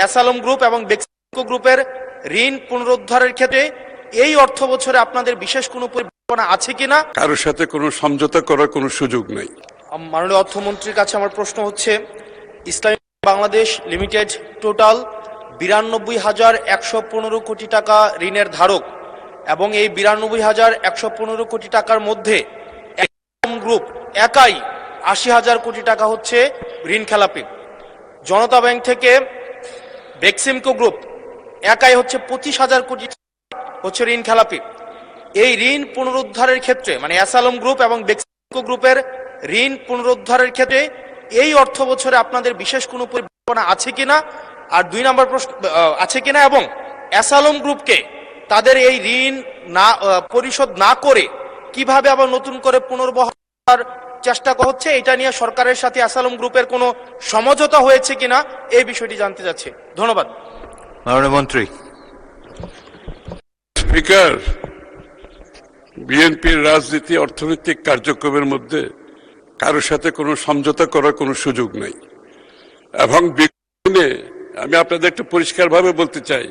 অ্যাসালম group এবং বেক্সিমকো গ্রুপের ঋণ পুনরুদ্ধারের ক্ষেত্রে এই অর্থ বছরে আপনাদের বিশেষ কোনো পরিকল্পনা আছে কিনা? কারোর সাথে কোনো সমঝোতা করার কোনো সুযোগ নেই। মাননীয় অর্থমন্ত্রীর কাছে আমার প্রশ্ন হচ্ছে, ইসলামী বাংলাদেশ লিমিটেড টোটাল 92,115 কোটি টাকা ঋণের ধারক এবং এই 92,115 কোটি টাকার মধ্যে গ্রুপ একাই 80,000 কোটি টাকা হচ্ছে ঋণ খেলাপি। জনতা ব্যাংক থেকে বেক্সিমকো গ্রুপ একাই হচ্ছে 25,000 কোটি হচ্ছে ঋণ খেলাপি। এই ঋণ পুনরুদ্ধারের ক্ষেত্রে মানে অ্যাসালম গ্রুপ এবং বেক্সিমকো গ্রুপের ঋণ পুনরুদ্ধারের ক্ষেত্রে এই অর্থ বছরে আপনাদের বিশেষ কোনো পরিকল্পনা আছে কিনা? আর 2 নম্বর প্রশ্ন আছে কিনা, এবং অ্যাসালম গ্রুপকে তাদের এই ঋণ না পরিশোধ না করে কিভাবে আবার নতুন করে পুনর্বহার চেষ্টা করা হচ্ছে, এটা নিয়ে সরকারের সাথে অ্যাসালম গ্রুপের কোনো সমঝোতা হয়েছে কিনা এই বিষয়টি জানতে চাচ্ছি। ধন্যবাদ। মাননীয় মন্ত্রী। স্পিকার, বিএনপির রাজনীতি অর্থনৈতিক কার্যক্রমের মধ্যে কারোর সাথে কোনো সমঝোতা করার কোনো সুযোগ নেই। এবং আমি আপনাদের একটু পরিষ্কারভাবে বলতে চাই,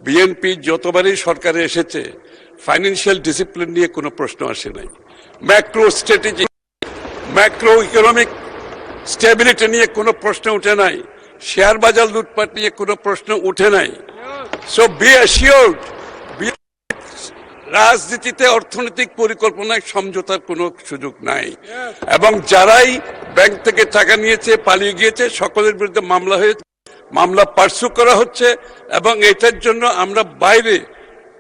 বিএনপি যতবারই সরকারে এসেছে ফাইন্যান্সিয়াল ডিসিপ্লিন নিয়ে কোনো প্রশ্ন আসে নাই, macro strategy macro economic stability নিয়ে কোনো প্রশ্ন উঠে নাই, শেয়ার বাজার লুটপাট নিয়ে কোনো প্রশ্ন উঠে নাই। সো বি অ্যাসিওরড, রাজনীতিতে অর্থনৈতিক পরিকল্পনায় সমঝোতার কোনো সুযোগ নাই। এবং যারাই ব্যাংক থেকে টাকা নিয়েছে, পালিয়ে গিয়েছে, সকলের বিরুদ্ধে মামলা হয়েছে, মামলা পার্সু করা হচ্ছে। এবং এটার জন্য আমরা বাইরে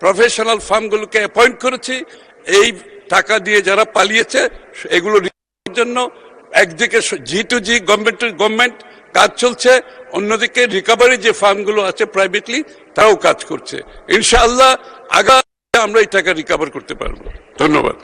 প্রফেশনাল ফার্মগুলোকে অ্যাপয়েন্ট করেছি। এই টাকা দিয়ে যারা পালিয়েছে এগুলো জন্য একদিকে G2G গভর্নমেন্ট কাজ চলছে, অন্যদিকে রিকভারি যে ফার্মগুলো আছে প্রাইভেটলি তারাও কাজ করছে। ইনশাআল্লাহ আগামী আমরা এই টাকা রিকভার করতে পারবো। ধন্যবাদ।